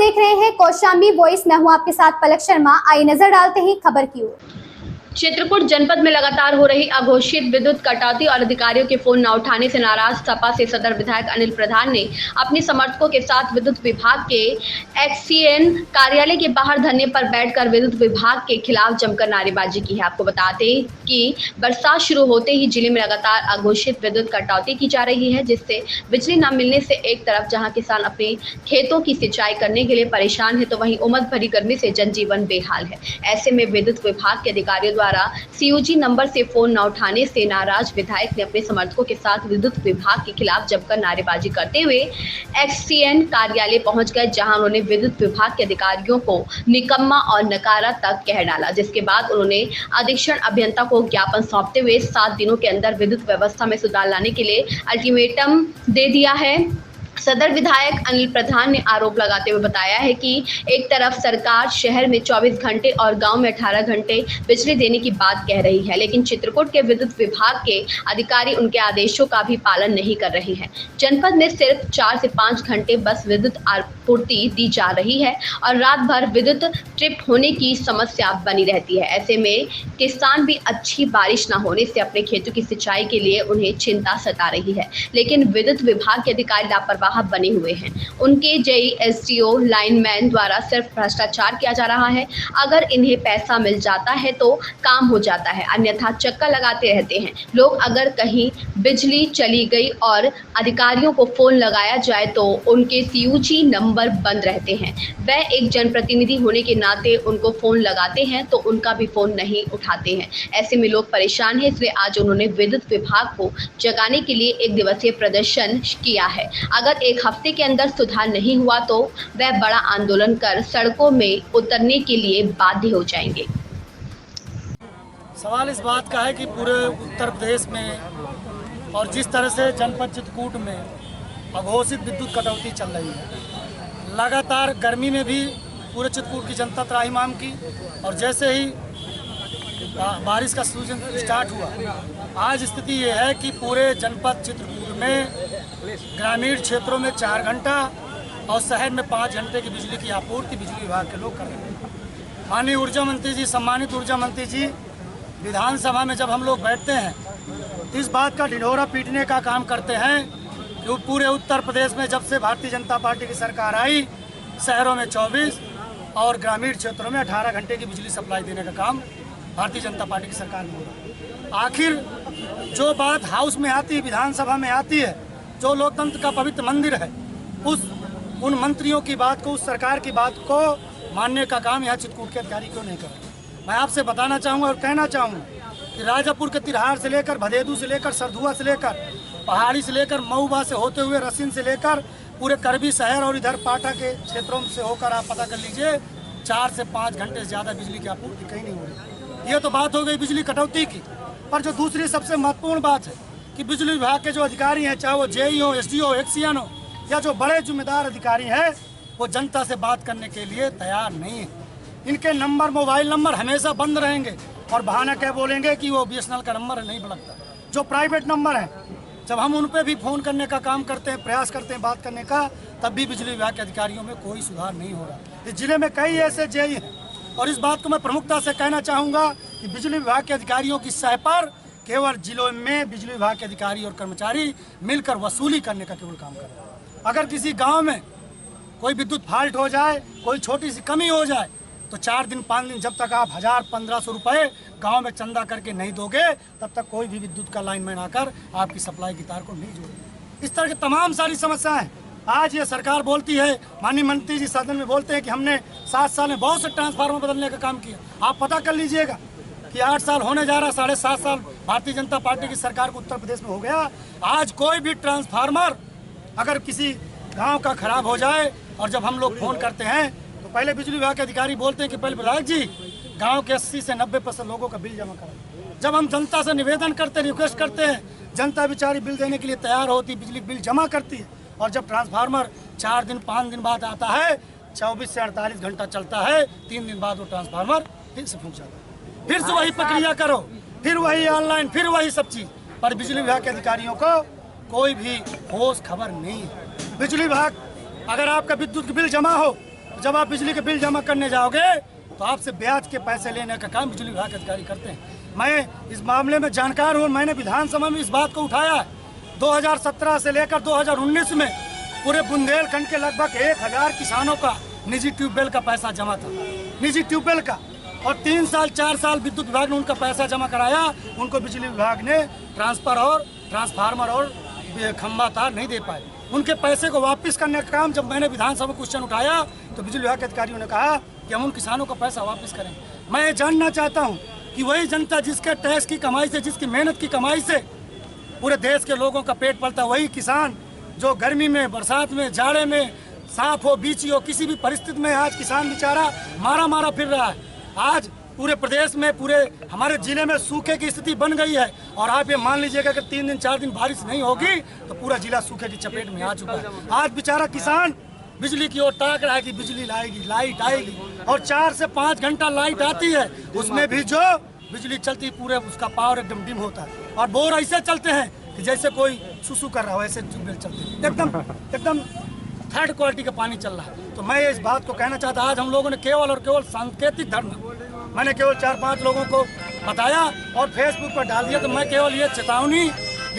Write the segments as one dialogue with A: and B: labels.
A: देख रहे हैं कौशाम्बी वॉइस। मैं हूं आपके साथ पलक शर्मा। आइए नजर डालते हैं खबर की ओर।
B: चित्रकूट जनपद में लगातार हो रही अघोषित विद्युत कटौती और अधिकारियों के फोन न उठाने से नाराज सपा से सदर विधायक अनिल प्रधान ने अपने समर्थकों के साथ विद्युत विभाग के एक्सीएन कार्यालय के बाहर धरने पर बैठकर विद्युत विभाग के खिलाफ जमकर नारेबाजी की है। आपको बता दें कि बरसात शुरू होते ही जिले में लगातार अघोषित विद्युत कटौती की जा रही है, जिससे बिजली न मिलने से एक तरफ जहां किसान अपने खेतों की सिंचाई करने के लिए परेशान है, तो वहीं उमस भरी गर्मी से जनजीवन बेहाल है। ऐसे में विद्युत विभाग के अधिकारियों द्वारा सीयूजी नंबर से फोन न उठाने से नाराज विधायक ने अपने समर्थकों के साथ विद्युत विभाग के खिलाफ जमकर नारेबाजी करते हुए एक्सीएन कार्यालय पहुंच गए, जहां उन्होंने विद्युत विभाग के अधिकारियों को निकम्मा और नकारा तक कह डाला। जिसके बाद उन्होंने अधीक्षण अभियंता को ज्ञापन सौंपते हुए 7 दिनों के अंदर विद्युत व्यवस्था में सुधार लाने के लिए अल्टीमेटम दे दिया है। सदर विधायक अनिल प्रधान ने आरोप लगाते हुए बताया है कि एक तरफ सरकार शहर में 24 घंटे और गांव में 18 घंटे बिजली देने की बात कह रही है, लेकिन चित्रकूट के विद्युत विभाग के अधिकारी उनके आदेशों का भी पालन नहीं कर रहे हैं। जनपद में सिर्फ 4 से 5 घंटे बस विद्युत आपूर्ति दी जा रही है और रात भर विद्युत ट्रिप होने की समस्या बनी रहती है। ऐसे में किसान भी अच्छी बारिश न होने से अपने खेतों की सिंचाई के लिए उन्हें चिंता सता रही है, लेकिन विद्युत विभाग के अधिकारी लापरवाह बने हुए हैं। उनके जेई एसडीओ लाइनमैन द्वारा सिर्फ भ्रष्टाचार किया जा रहा है। अगर इन्हें पैसा मिल जाता है तो काम हो जाता है, अन्यथा चक्कर लगाते रहते हैं लोग। अगर कहीं बिजली चली गई और अधिकारियों को फोन लगाया जाए तो उनके सीयूजी नंबर बंद रहते हैं। वह एक जनप्रतिनिधि होने के नाते उनको फोन लगाते हैं तो उनका भी फोन नहीं उठाते हैं। ऐसे में लोग परेशान हैं, इसलिए आज उन्होंने विद्युत विभाग को जगाने के लिए 1 दिवसीय प्रदर्शन किया है। अगर एक हफ्ते के अंदर सुधार नहीं हुआ तो वह बड़ा आंदोलन कर सड़कों में उतरने के लिए बाध्य हो जाएंगे।
C: सवाल इस बात का है कि पूरे उत्तर प्रदेश में और जिस तरह से जनपद चित्रकूट में अघोषित विद्युत कटौती चल रही है, लगातार गर्मी में भी पूरे चित्रकूट की जनता त्राहिमाम की, और जैसे ही बारिश का सीजन स्टार्ट हुआ, आज स्थिति ये है कि पूरे जनपद चित्रकूट में ग्रामीण क्षेत्रों में 4 घंटा और शहर में 5 घंटे की बिजली की आपूर्ति बिजली विभाग के लोग कर रहे हैं। माननीय ऊर्जा मंत्री जी, सम्मानित ऊर्जा मंत्री जी, विधानसभा में जब हम लोग बैठते हैं इस बात का ढिंढोरा पीटने का काम करते हैं कि पूरे उत्तर प्रदेश में जब से भारतीय जनता पार्टी की सरकार आई, शहरों में 24 और ग्रामीण क्षेत्रों में 18 घंटे की बिजली सप्लाई देने का काम भारतीय जनता पार्टी की सरकार ने किया। आखिर जो बात हाउस में आती है, विधानसभा में आती है, जो लोकतंत्र का पवित्र मंदिर है, उन मंत्रियों की बात को, उस सरकार की बात को मानने का काम यहाँ चित्रकूट के अधिकारी क्यों नहीं कर रहे। मैं आपसे बताना चाहूँगा और कहना चाहूँगा कि राजापुर के तिरहार से लेकर, भदेदू से लेकर, सरधुआ से लेकर, पहाड़ी से लेकर, मऊबा से होते हुए रसिन से लेकर पूरे करबी शहर और इधर पाटा के क्षेत्रों से होकर आप पता कर लीजिए 4 से 5 घंटे से ज़्यादा बिजली की आपूर्ति कहीं नहीं हो रही। ये तो बात हो गई बिजली कटौती की, पर जो दूसरी सबसे महत्वपूर्ण बात है कि बिजली विभाग के जो अधिकारी हैं, चाहे वो जेई हो, एसडीओ, एक्सीएन हो या जो बड़े जिम्मेदार अधिकारी हैं, वो जनता से बात करने के लिए तैयार नहीं है। इनके नंबर, मोबाइल नंबर हमेशा बंद रहेंगे और बहाना क्या बोलेंगे कि वो बीएसएनएल का नंबर नहीं लगता। जो प्राइवेट नंबर है, जब हम उन पर भी फ़ोन करने का काम करते हैं, प्रयास करते हैं बात करने का, तब भी बिजली विभाग के अधिकारियों में कोई सुधार नहीं हो रहा। इस जिले में कई ऐसे जेई हैं और इस बात को मैं प्रमुखता से कहना चाहूँगा कि बिजली विभाग के अधिकारियों की सह पर केवल जिलों में बिजली विभाग के अधिकारी और कर्मचारी मिलकर वसूली करने का केवल काम कर रहे हैं। अगर किसी गांव में कोई विद्युत फॉल्ट हो जाए, कोई छोटी सी कमी हो जाए, तो 4 दिन 5 दिन जब तक आप 1000-1500 रुपये गांव में चंदा करके नहीं दोगे, तब तक कोई भी विद्युत का लाइनमैन आकर आपकी सप्लाई की तार को नहीं जोड़ेगा। इस तरह की तमाम सारी समस्याएं आज ये सरकार बोलती है। माननीय मंत्री जी सदन में बोलते हैं कि हमने 7 साल में बहुत से ट्रांसफार्मर बदलने का काम किया। आप पता कर लीजिएगा कि 8 साल होने जा रहा, 7.5 साल भारतीय जनता पार्टी की सरकार को उत्तर प्रदेश में हो गया। आज कोई भी ट्रांसफार्मर अगर किसी गांव का खराब हो जाए और जब हम लोग फ़ोन करते हैं तो पहले बिजली विभाग के अधिकारी बोलते हैं कि पहले विधायक जी गांव के 80 से 90% लोगों का बिल जमा करें। जब हम जनता से निवेदन करते हैं, रिक्वेस्ट करते हैं, जनता बेचारी बिल देने के लिए तैयार होती, बिजली बिल जमा करती है, और जब ट्रांसफार्मर 4 दिन 5 दिन बाद आता है, 24 से 48 घंटा चलता है, 3 दिन बाद वो ट्रांसफार्मर फिर से फूंक जाता है। फिर से वही प्रक्रिया करो, फिर वही ऑनलाइन, फिर वही सब चीज़, पर बिजली विभाग के अधिकारियों को कोई भी होश खबर नहीं है। बिजली विभाग, अगर आपका विद्युत बिल जमा हो जब आप बिजली के बिल जमा करने जाओगे तो आपसे ब्याज के पैसे लेने का काम बिजली विभाग के अधिकारी करते हैं। मैं इस मामले में जानकार हूँ, मैंने विधानसभा में इस बात को उठाया है। 2017 से लेकर 2019 में पूरे बुंदेलखंड के लगभग 1000 किसानों का निजी ट्यूबवेल का पैसा जमा था, निजी ट्यूबवेल का, और 3 साल 4 साल विद्युत विभाग ने उनका पैसा जमा कराया। उनको बिजली विभाग ने ट्रांसफार्मर और खंभा तार नहीं दे पाए। उनके पैसे को वापस करने का काम जब मैंने विधानसभा में क्वेश्चन उठाया तो बिजली विभाग के अधिकारियों ने कहा कि हम उन किसानों का पैसा वापस करें। मैं ये जानना चाहता हूँ कि वही जनता जिसके टैक्स की कमाई से, जिसकी मेहनत की कमाई से पूरे देश के लोगों का पेट पलता, वही किसान जो गर्मी में, बरसात में, जाड़े में, सांप हो, बीची हो, किसी भी परिस्थिति में आज किसान बेचारा मारा फिर रहा है। आज पूरे प्रदेश में, पूरे हमारे जिले में सूखे की स्थिति बन गई है। और आप ये मान लीजिएगा कि 3 दिन 4 दिन बारिश नहीं होगी तो पूरा जिला सूखे की चपेट में आ चुका है। आज बेचारा किसान बिजली की ओर ताक रहा है कि बिजली लाएगी, लाइट आएगी, और 4 से 5 घंटा लाइट आती है, उसमें भी जो बिजली चलती पूरे उसका पावर एकदम डिम होता है। और बोर ऐसे चलते हैं कि जैसे कोई सुसु कर रहा हो, ऐसे ट्यूबवेल चलते हैं, एकदम थर्ड क्वालिटी का पानी चल रहा है। तो मैं इस बात को कहना चाहता, आज हम लोगों ने केवल और केवल सांकेतिक धर्म, मैंने केवल 4-5 लोगों को बताया और फेसबुक पर डाल दिया। तो मैं केवल ये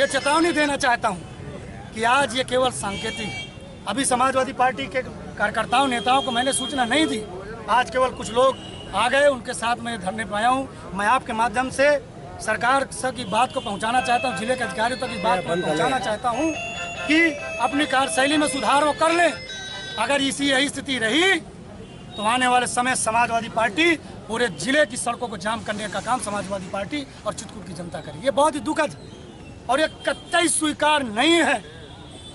C: चेतावनी देना चाहता हूँ कि आज ये केवल सांकेतिक, अभी समाजवादी पार्टी के कार्यकर्ताओं नेताओं को मैंने सूचना नहीं दी। आज केवल कुछ लोग आ गए, उनके साथ मैं धरने पर आया हूँ। मैं आपके माध्यम से सरकार की बात को पहुँचाना चाहता हूँ, जिले के अधिकारियों तक इस बात को पहुँचाना चाहता हूँ कि अपनी कार्यशैली में सुधार वो कर लें। अगर यही स्थिति रही तो आने वाले समय समाजवादी पार्टी पूरे जिले की सड़कों को जाम करने का काम समाजवादी पार्टी और चित्रकूट की जनता करेगी। ये बहुत ही दुखद और ये कतई स्वीकार नहीं है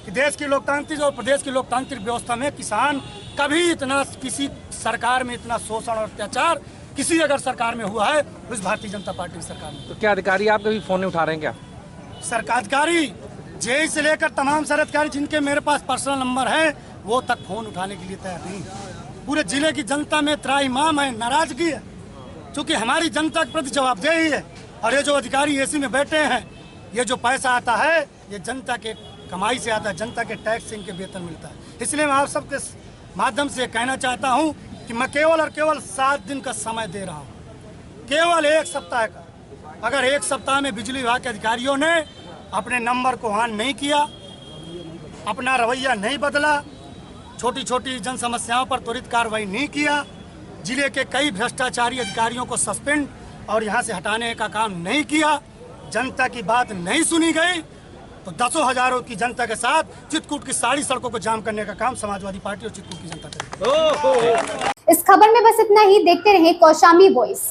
C: कि देश की लोकतांत्रिक और प्रदेश की लोकतांत्रिक व्यवस्था में किसान कभी इतना, किसी सरकार में इतना शोषण और अत्याचार किसी अगर सरकार में हुआ है उस भारतीय जनता पार्टी की सरकार में।
D: तो क्या अधिकारी आप कभी फोन नहीं उठा रहे हैं क्या?
C: सरकार अधिकारी जेई से लेकर तमाम सारे अधिकारी जिनके मेरे पास पर्सनल नंबर है, वो तक फोन उठाने के लिए तैयार नहीं। पूरे जिले की जनता में त्राहिमाम है, नाराजगी है, क्योंकि हमारी जनता के प्रति जवाबदेही है। और ये जो अधिकारी एसी में बैठे हैं, ये जो पैसा आता है ये जनता के कमाई से आता है, जनता के टैक्स से इनके वेतन मिलता है। इसलिए मैं आप सबके माध्यम से कहना चाहता हूँ कि मैं केवल और केवल 7 दिन का समय दे रहा हूँ, केवल 1 सप्ताह का। अगर 1 सप्ताह में बिजली विभाग के अधिकारियों ने अपने नंबर को ऑन नहीं किया, अपना रवैया नहीं बदला, छोटी छोटी जन समस्याओं पर त्वरित कार्रवाई नहीं किया, जिले के कई भ्रष्टाचारी अधिकारियों को सस्पेंड और यहाँ से हटाने का काम नहीं किया, जनता की बात नहीं सुनी गई, तो दसों हजारों की जनता के साथ चित्रकूट की सारी सड़कों को जाम करने का काम समाजवादी पार्टी और चित्रकूट की जनता करेगी।
A: इस खबर में बस इतना ही। देखते रहें कौशाम्बी वॉइस।